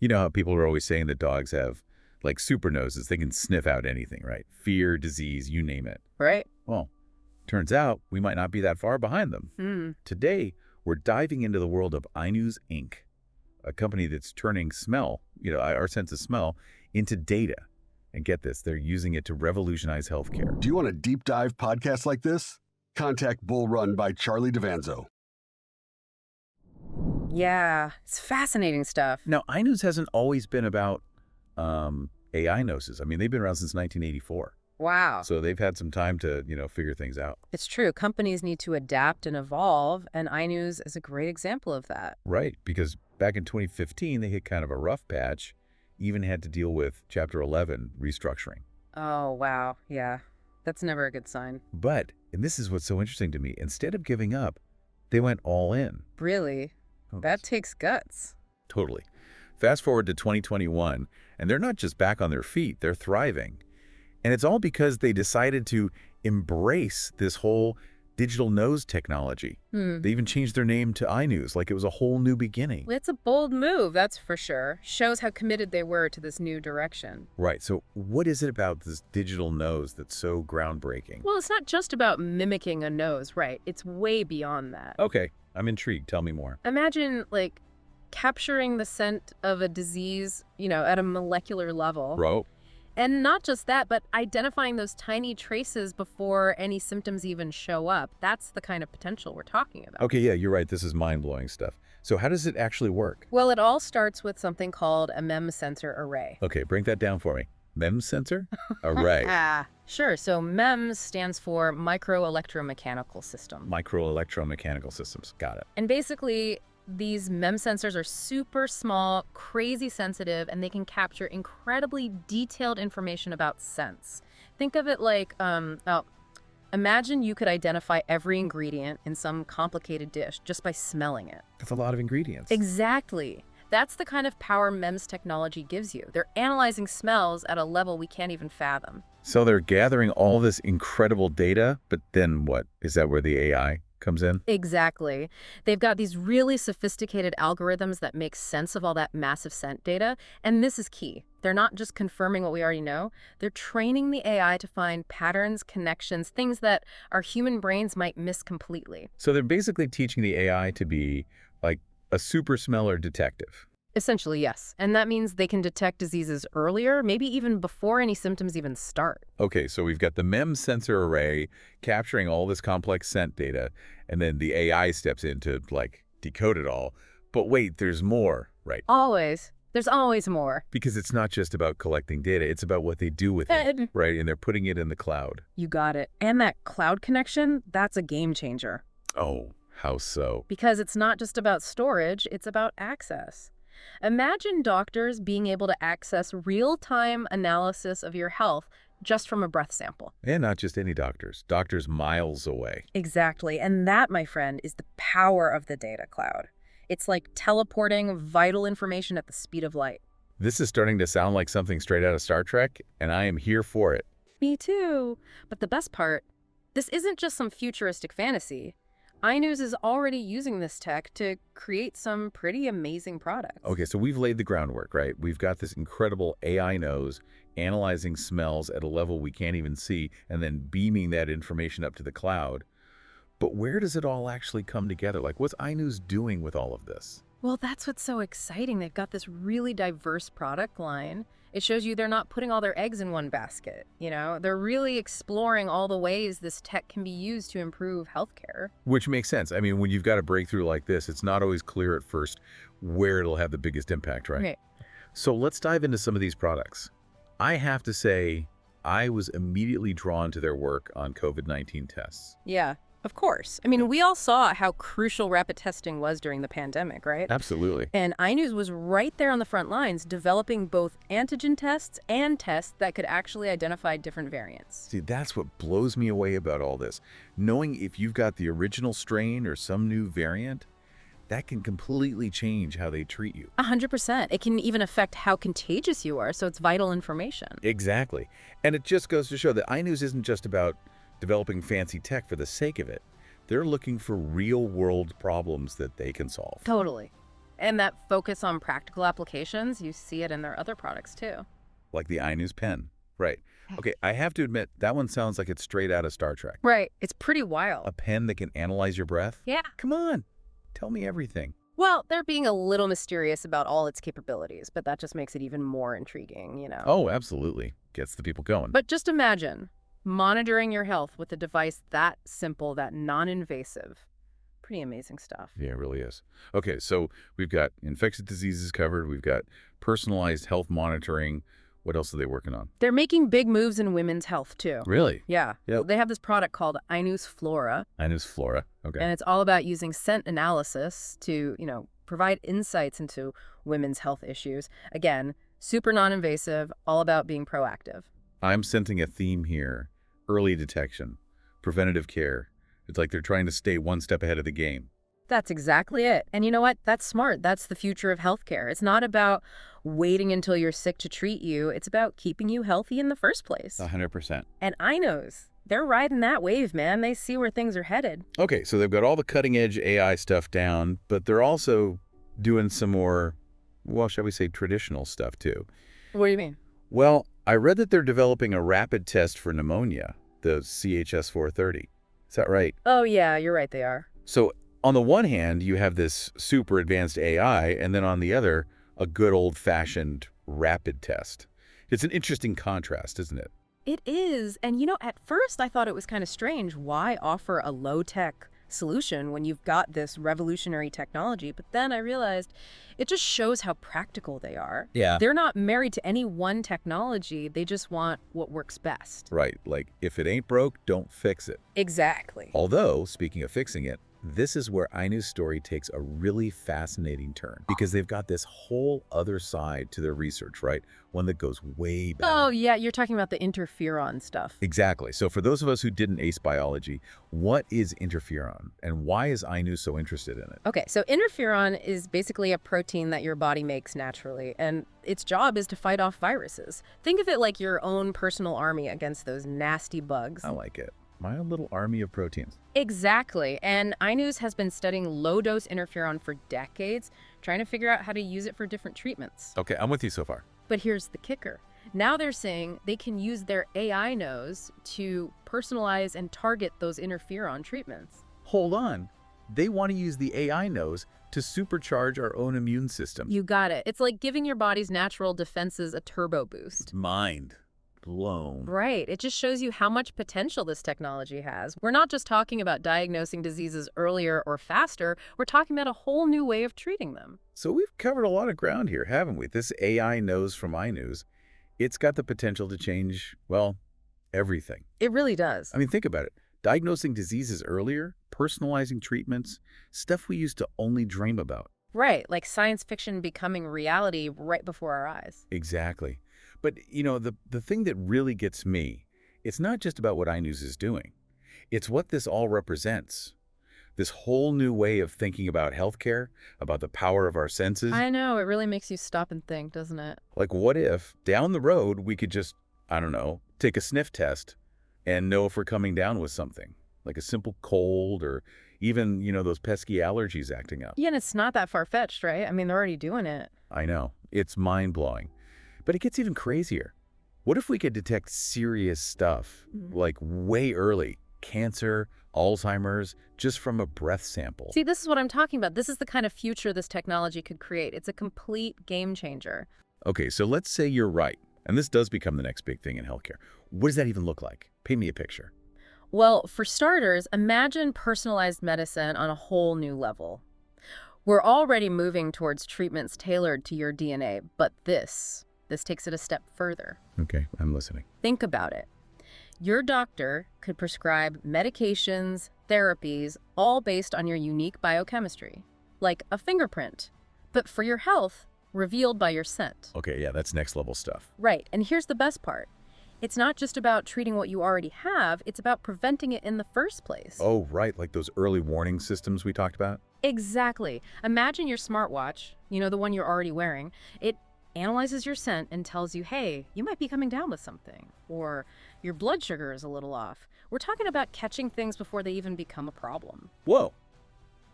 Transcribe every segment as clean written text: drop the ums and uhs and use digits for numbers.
You know how people are always saying that dogs have, like, super noses. They can sniff out anything, right? Fear, disease, you name it. Right? Well, turns out we might not be that far behind them. Today, we're diving into the world of Ainus Inc., a company that's turning smell, our sense of smell, into data. And get this, they're using it to revolutionize healthcare. Do you want a deep dive podcast like this? Contact Bull Run by Charlie DeVanzo. Yeah, it's fascinating stuff. Now, Inus hasn't always been about AI noses. I mean, they've been around since 1984. Wow. So they've had some time to, figure things out. It's true. Companies need to adapt and evolve, and Ainus is a great example of that. Right, because back in 2015, they hit kind of a rough patch, even had to deal with Chapter 11 restructuring. Oh, wow. Yeah, that's never a good sign. But, and this is what's so interesting to me, instead of giving up, they went all in. Really? That takes guts. Totally. Fast forward to 2021, and they're not just back on their feet, they're thriving. And it's all because they decided to embrace this whole digital nose technology. They even changed their name to Inus, like it was a whole new beginning. It's a bold move, that's for sure. Shows how committed they were to this new direction. Right. So what is it about this digital nose that's so groundbreaking? Well, it's not just about mimicking a nose, right? It's way beyond that. Okay. I'm intrigued. Tell me more. Imagine, like, capturing the scent of a disease, at a molecular level. Bro. And not just that, but identifying those tiny traces before any symptoms even show up. That's the kind of potential we're talking about. Okay, yeah, you're right. This is mind-blowing stuff. So how does it actually work? Well, it all starts with something called a MEMS sensor array. Okay, break that down for me. MEMS sensor? Array. Sure. So MEMS stands for microelectromechanical system. Microelectromechanical systems. Got it. And basically, these MEMS sensors are super small, crazy sensitive, and they can capture incredibly detailed information about scents. Think of it like, imagine you could identify every ingredient in some complicated dish just by smelling it. That's a lot of ingredients. Exactly. That's the kind of power MEMS technology gives you. They're analyzing smells at a level we can't even fathom. So they're gathering all this incredible data, but then what? Is that where the AI comes in? Exactly. They've got these really sophisticated algorithms that make sense of all that massive scent data, and this is key. They're not just confirming what we already know, they're training the AI to find patterns, connections, things that our human brains might miss completely. So they're basically teaching the AI to be like a super smeller detective. Essentially, yes. And that means they can detect diseases earlier, maybe even before any symptoms even start. Okay, so we've got the MEMS sensor array capturing all this complex scent data, and then the AI steps in to, like, decode it all. But wait, there's more, right? Always. There's always more. Because it's not just about collecting data, it's about what they do with it, right? And they're putting it in the cloud. You got it. And that cloud connection, that's a game changer. Oh, how so? Because it's not just about storage, it's about access. Imagine doctors being able to access real-time analysis of your health just from a breath sample. And not just any doctors. Doctors miles away. Exactly. And that, my friend, is the power of the data cloud. It's like teleporting vital information at the speed of light. This is starting to sound like something straight out of Star Trek, and I am here for it. Me too. But the best part, this isn't just some futuristic fantasy. Inus is already using this tech to create some pretty amazing products. Okay, so we've laid the groundwork, right? We've got this incredible AI nose analyzing smells at a level we can't even see and then beaming that information up to the cloud. But where does it all actually come together? Like, what's Inus doing with all of this? Well, that's what's so exciting. They've got this really diverse product line. It shows you they're not putting all their eggs in one basket, They're really exploring all the ways this tech can be used to improve healthcare. Which makes sense. I mean, when you've got a breakthrough like this, it's not always clear at first where it'll have the biggest impact, right? Right. So let's dive into some of these products. I have to say, I was immediately drawn to their work on COVID-19 tests. Yeah. Of course. I mean, we all saw how crucial rapid testing was during the pandemic, right? Absolutely. And Inus was right there on the front lines, developing both antigen tests and tests that could actually identify different variants. See, that's what blows me away about all this. Knowing if you've got the original strain or some new variant, that can completely change how they treat you. 100%. It can even affect how contagious you are, so it's vital information. Exactly. And it just goes to show that Inus isn't just about developing fancy tech for the sake of it. They're looking for real-world problems that they can solve. Totally. And that focus on practical applications, you see it in their other products too. Like the Ainus pen. Right. Okay, I have to admit, that one sounds like it's straight out of Star Trek. Right. It's pretty wild. A pen that can analyze your breath? Yeah. Come on. Tell me everything. Well, they're being a little mysterious about all its capabilities, but that just makes it even more intriguing, you know. Oh, absolutely. Gets the people going. But just imagine monitoring your health with a device that simple, that non-invasive. Pretty amazing stuff. Yeah, it really is. Okay, so we've got infectious diseases covered. We've got personalized health monitoring. What else are they working on? They're making big moves in women's health, too. Really? Yeah. Yep. They have this product called Inus Flora. Inus Flora. Okay. And it's all about using scent analysis to, provide insights into women's health issues. Again, super non-invasive, all about being proactive. I'm sensing a theme here. Early detection, preventative care. It's like they're trying to stay one step ahead of the game. That's exactly it. And you know what? That's smart. That's the future of healthcare. It's not about waiting until you're sick to treat you. It's about keeping you healthy in the first place. 100%. And Ainos, they're riding that wave, man. They see where things are headed. Okay, so they've got all the cutting-edge AI stuff down, but they're also doing some more, well, shall we say, traditional stuff, too. What do you mean? Well, I read that they're developing a rapid test for pneumonia, the CHS-430. Is that right? Oh, yeah, you're right, they are. So on the one hand, you have this super advanced AI, and then on the other, a good old-fashioned rapid test. It's an interesting contrast, isn't it? It is. And, at first I thought it was kind of strange. Why offer a low-tech solution when you've got this revolutionary technology? But then I realized it just shows how practical they are. Yeah. They're not married to any one technology. They just want what works best. Right. Like, if it ain't broke, don't fix it. Exactly. Although, speaking of fixing it, this is where Ainu's story takes a really fascinating turn, because they've got this whole other side to their research, right? One that goes way back. Oh, yeah, you're talking about the interferon stuff. Exactly. So for those of us who didn't ace biology, what is interferon, and why is Ainu so interested in it? Okay, so interferon is basically a protein that your body makes naturally, and its job is to fight off viruses. Think of it like your own personal army against those nasty bugs. I like it. My own little army of proteins. Exactly. And Inus has been studying low-dose interferon for decades, trying to figure out how to use it for different treatments. Okay, I'm with you so far. But here's the kicker. Now they're saying they can use their AI nose to personalize and target those interferon treatments. Hold on. They want to use the AI nose to supercharge our own immune system. You got it. It's like giving your body's natural defenses a turbo boost. Mind blown. Right. It just shows you how much potential this technology has. We're not just talking about diagnosing diseases earlier or faster. We're talking about a whole new way of treating them. So we've covered a lot of ground here, haven't we? This AI nose from Ainus, it's got the potential to change, well, everything. It really does. I mean, think about it. Diagnosing diseases earlier, personalizing treatments, stuff we used to only dream about. Right. Like science fiction becoming reality right before our eyes. Exactly. But, the thing that really gets me, it's not just about what Ainus is doing. It's what this all represents. This whole new way of thinking about healthcare, about the power of our senses. I know. It really makes you stop and think, doesn't it? Like, what if down the road we could just, I don't know, take a sniff test and know if we're coming down with something, like a simple cold or even, those pesky allergies acting up. Yeah, and it's not that far-fetched, right? I mean, they're already doing it. I know. It's mind-blowing. But it gets even crazier. What if we could detect serious stuff, like way early, cancer, Alzheimer's, just from a breath sample? See, this is what I'm talking about. This is the kind of future this technology could create. It's a complete game changer. Okay, so let's say you're right, and this does become the next big thing in healthcare. What does that even look like? Paint me a picture. Well, for starters, imagine personalized medicine on a whole new level. We're already moving towards treatments tailored to your DNA, but this takes it a step further. Okay, I'm listening. Think about it. Your doctor could prescribe medications, therapies, all based on your unique biochemistry, like a fingerprint, but for your health, revealed by your scent. Okay, yeah, that's next level stuff. Right, and here's the best part. It's not just about treating what you already have, it's about preventing it in the first place. Oh, right, like those early warning systems we talked about? Exactly. Imagine your smartwatch, the one you're already wearing. It analyzes your scent and tells you, hey, you might be coming down with something, or your blood sugar is a little off. We're talking about catching things before they even become a problem. Whoa.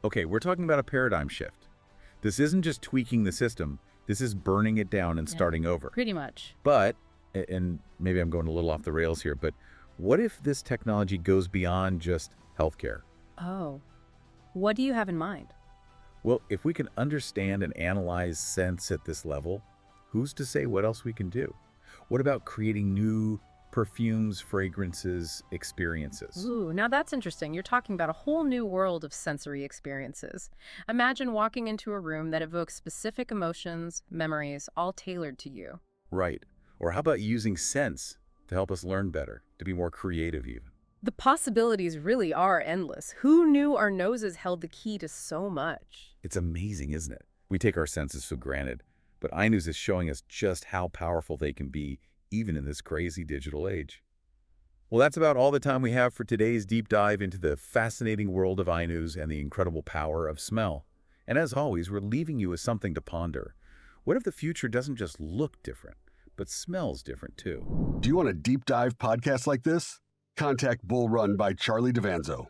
Okay, we're talking about a paradigm shift. This isn't just tweaking the system. This is burning it down and Yeah, starting over. pretty much. But, and maybe I'm going a little off the rails here, but what if this technology goes beyond just healthcare? Oh, what do you have in mind? Well, if we can understand and analyze sense at this level, who's to say what else we can do? What about creating new perfumes, fragrances, experiences? Ooh, now that's interesting. You're talking about a whole new world of sensory experiences. Imagine walking into a room that evokes specific emotions, memories, all tailored to you. Right. Or how about using sense to help us learn better, to be more creative even? The possibilities really are endless. Who knew our noses held the key to so much? It's amazing, isn't it? We take our senses for granted, but Ainus is showing us just how powerful they can be, even in this crazy digital age. Well, that's about all the time we have for today's deep dive into the fascinating world of Ainus and the incredible power of smell. And as always, we're leaving you with something to ponder. What if the future doesn't just look different, but smells different too? Do you want a deep dive podcast like this? Contact Bull Run by Charlie DeVanzo.